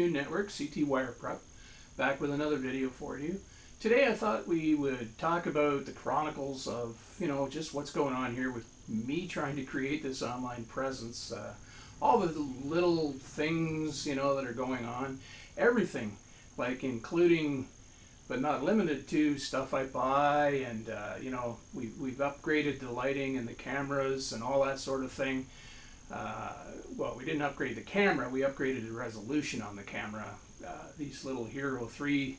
Tycoon Network, CT Wire Prep, back with another video for you. Today I thought we would talk about the chronicles of, just what's going on here with me trying to create this online presence. All the little things, that are going on. Everything, like including, but not limited to, stuff I buy, and, we've upgraded the lighting and the cameras and all that sort of thing. Well, we didn't upgrade the camera, we upgraded the resolution on the camera. These little Hero 3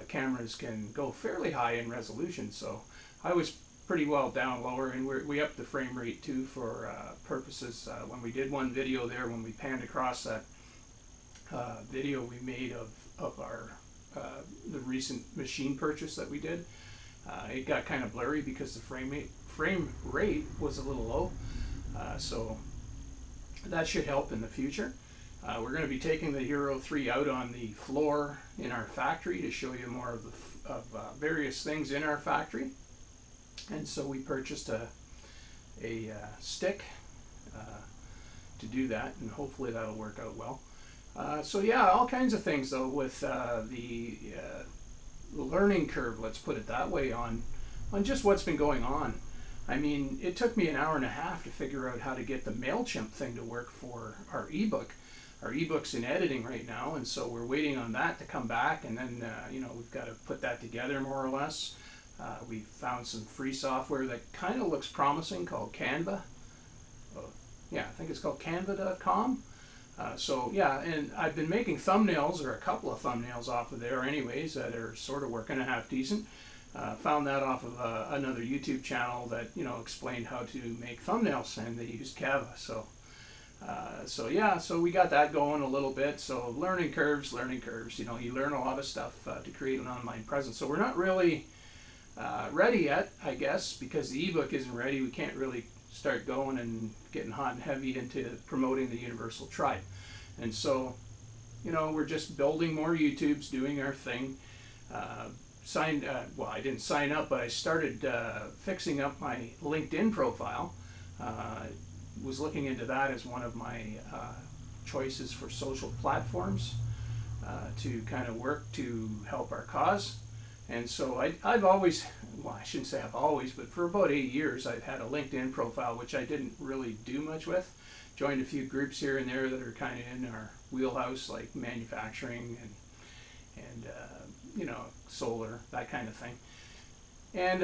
cameras can go fairly high in resolution, so I was pretty well down lower, and we upped the frame rate too for purposes. When we did one video there, when we panned across that video we made of our the recent machine purchase that we did, it got kind of blurry because the frame rate was a little low, so that should help in the future. We're going to be taking the Hero 3 out on the floor in our factory to show you more of various things in our factory. And so we purchased a stick to do that, and hopefully that'll work out well. So yeah, all kinds of things though with the learning curve, let's put it that way, on just what's been going on. I mean, it took me an hour and a half to figure out how to get the MailChimp thing to work for our ebook. Our ebook's in editing right now, and so we're waiting on that to come back, and then we've got to put that together more or less. We found some free software that kind of looks promising called Canva. Yeah, I think it's called canva.com. So yeah, and I've been making thumbnails, or a couple of thumbnails off of there anyways, that are sort of working a half decent. Found that off of another YouTube channel that explained how to make thumbnails, and they used Canva. So yeah, so we got that going a little bit. So learning curves. You learn a lot of stuff to create an online presence. So we're not really ready yet, I guess, because the ebook isn't ready. We can't really start going and getting hot and heavy into promoting the Universal Tribe. And so, we're just building more YouTubes, doing our thing. Well, I didn't sign up, but I started fixing up my LinkedIn profile. Was looking into that as one of my choices for social platforms to kind of work to help our cause. And so I've always, well, I shouldn't say I've always, but for about 8 years I've had a LinkedIn profile, which I didn't really do much with. Joined a few groups here and there that are kind of in our wheelhouse, like manufacturing and solar, that kind of thing. And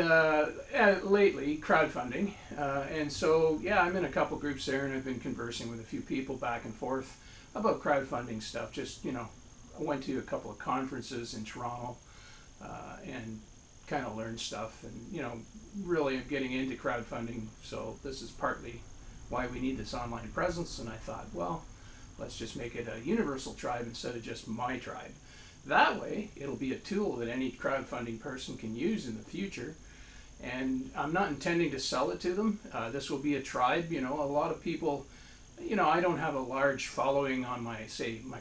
lately, crowdfunding. And so, yeah, I'm in a couple groups there, and I've been conversing with a few people back and forth about crowdfunding stuff. Just, I went to a couple of conferences in Toronto and kind of learned stuff. And, really I'm getting into crowdfunding. So this is partly why we need this online presence. And I thought, well, let's just make it a universal tribe instead of just my tribe. That way, it'll be a tool that any crowdfunding person can use in the future. And I'm not intending to sell it to them. This will be a tribe. A lot of people, I don't have a large following on my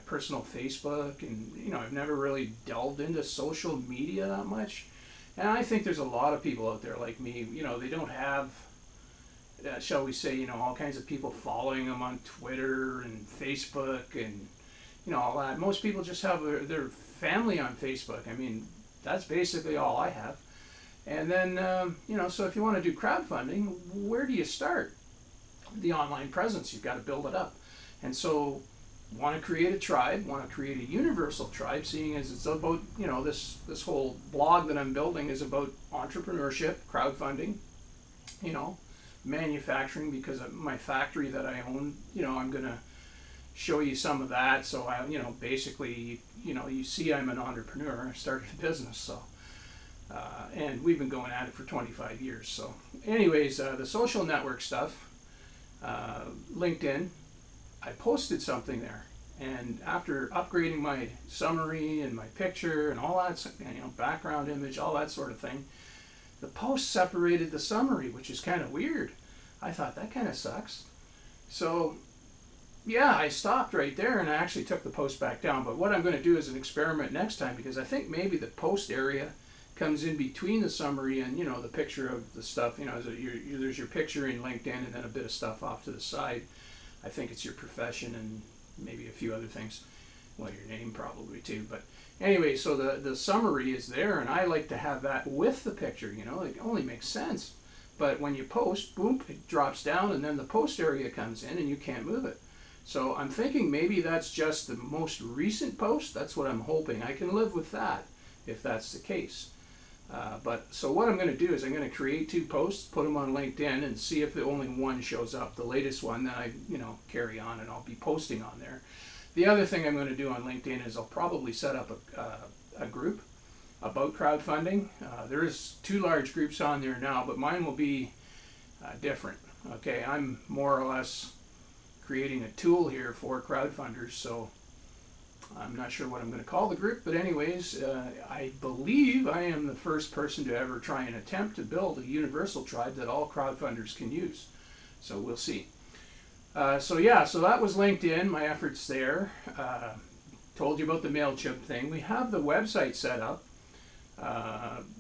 personal Facebook. And, I've never really delved into social media that much. And I think there's a lot of people out there like me, they don't have, shall we say, all kinds of people following them on Twitter and Facebook and, all that. Most people just have their family on Facebook. I mean, that's basically all I have. And then, so if you want to do crowdfunding, where do you start? The online presence, you've got to build it up. And so, want to create a tribe, want to create a universal tribe, seeing as it's about, this whole blog that I'm building is about entrepreneurship, crowdfunding, manufacturing, because of my factory that I own, I'm going to show you some of that. So I, basically, you see I'm an entrepreneur. I started a business, so and we've been going at it for 25 years. So anyways, the social network stuff, LinkedIn, I posted something there, and after upgrading my summary and my picture and all that, background image, all that sort of thing, the post separated the summary, which is kind of weird. I thought that kind of sucks. So yeah, I stopped right there, and I actually took the post back down. But what I'm going to do is an experiment next time, because I think maybe the post area comes in between the summary and the picture of the stuff. There's your picture in LinkedIn, and then a bit of stuff off to the side. I think it's your profession and maybe a few other things. well, your name probably too. But anyway, so the summary is there, and I like to have that with the picture. You know, it only makes sense. But when you post, boom, it drops down, and then the post area comes in, and you can't move it. So I'm thinking maybe that's just the most recent post. That's what I'm hoping. I can live with that if that's the case. So what I'm going to do is I'm going to create 2 posts, put them on LinkedIn, and see if only one shows up. The latest one that I, carry on, and I'll be posting on there. The other thing I'm going to do on LinkedIn is I'll probably set up a group about crowdfunding. There's 2 large groups on there now, but mine will be different. Okay, I'm more or less creating a tool here for crowdfunders, so I'm not sure what I'm going to call the group, but anyways, I believe I am the first person to ever try and attempt to build a universal tribe that all crowdfunders can use. So we'll see. So that was LinkedIn, my efforts there. Told you about the MailChimp thing. We have the website set up,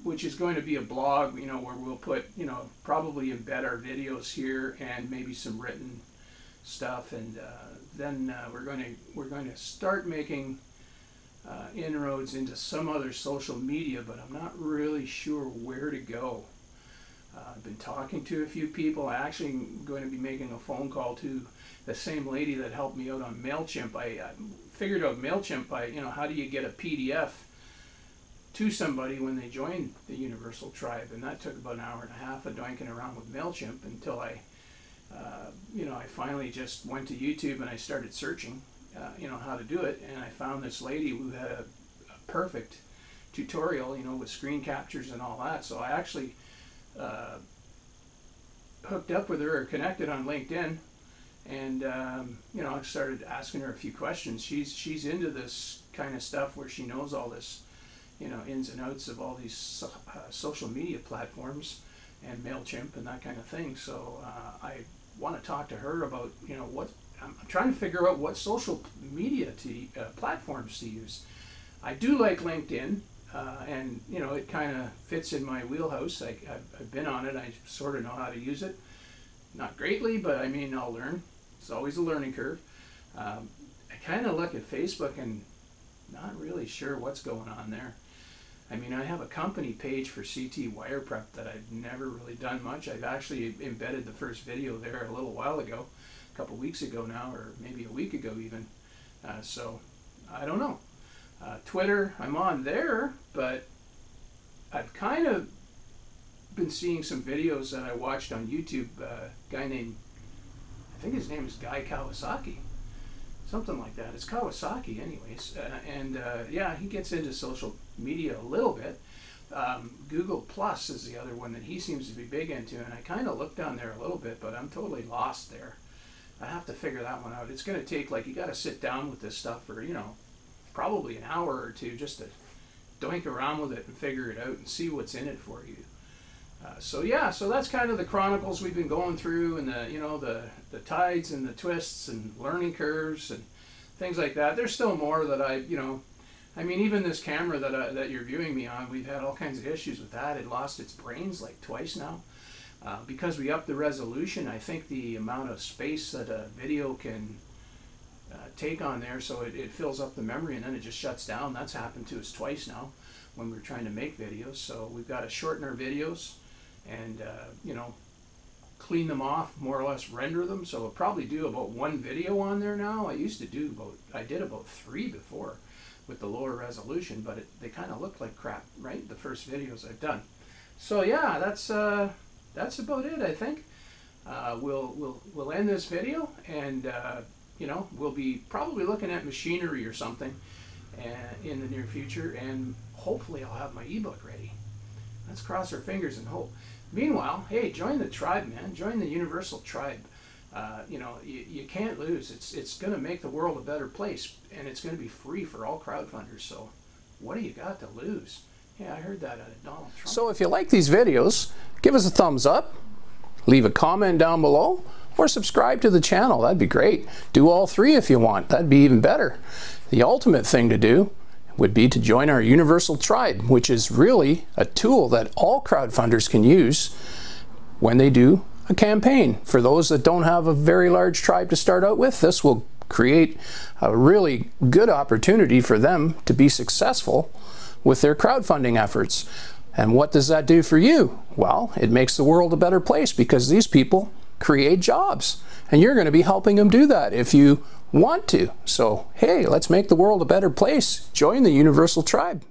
which is going to be a blog, where we'll put, probably embed our videos here and maybe some written stuff, and then we're going to start making inroads into some other social media, but I'm not really sure where to go. I've been talking to a few people. I actually am going to be making a phone call to the same lady that helped me out on MailChimp. I figured out MailChimp by, how do you get a PDF to somebody when they join the Universal Tribe, and that took about an hour and a half of doinking around with MailChimp until I finally just went to YouTube and I started searching, how to do it, and I found this lady who had a perfect tutorial, with screen captures and all that. So I actually hooked up with her or connected on LinkedIn, and I started asking her a few questions. She's into this kind of stuff where she knows all this, ins and outs of all these social media platforms and MailChimp and that kind of thing. So I want to talk to her about, what I'm trying to figure out what social media platforms to use. I do like LinkedIn, and it kind of fits in my wheelhouse. I've been on it. I sort of know how to use it. Not greatly, but I mean, I'll learn. It's always a learning curve. I kind of look at Facebook and not really sure what's going on there. I mean, I have a company page for CT wire prep that I've never really done much. I've actually embedded the first video there a little while ago, a couple weeks ago now, or maybe a week ago even. So I don't know. Twitter, I'm on there, but I've kind of been seeing some videos that I watched on YouTube. A guy named, I think his name is Guy Kawasaki. Something like that. It's Kawasaki anyways. Yeah, he gets into social media a little bit. Google Plus is the other one that he seems to be big into, and I kind of looked down there a little bit, but I'm totally lost there. I have to figure that one out. It's going to take, you got to sit down with this stuff for, probably an hour or two just to doink around with it and figure it out and see what's in it for you. So that's kind of the Chronicles we've been going through, and the tides and the twists and learning curves and things like that. There's still more that I mean, even this camera that you're viewing me on, we've had all kinds of issues with that. It lost its brains twice now. Because we upped the resolution, I think the amount of space that a video can take on there, so it fills up the memory and then it just shuts down. That's happened to us twice now when we're trying to make videos. So we've got to shorten our videos and clean them off, more or less render them. So we'll probably do about 1 video on there now. I did about 3 before with the lower resolution, but they kind of look like crap, right? The first videos I've done. So yeah, that's about it, I think. We'll end this video, and we'll be probably looking at machinery or something in the near future, and hopefully I'll have my ebook ready. Let's cross our fingers and hope. Meanwhile, hey, join the tribe, man. Join the Universal Tribe. You can't lose. It's going to make the world a better place, and it's going to be free for all crowdfunders. So what do you got to lose? Yeah, I heard that out of Donald Trump. So if you like these videos, give us a thumbs up, leave a comment down below, or subscribe to the channel. That'd be great. Do all 3 if you want. That'd be even better. The ultimate thing to do would be to join our Universal Tribe, which is really a tool that all crowdfunders can use when they do a campaign. For those that don't have a very large tribe to start out with, this will create a really good opportunity for them to be successful with their crowdfunding efforts. And what does that do for you? Well, it makes the world a better place because these people create jobs. And you're going to be helping them do that if you want to. So, hey, let's make the world a better place. Join the Universal Tribe.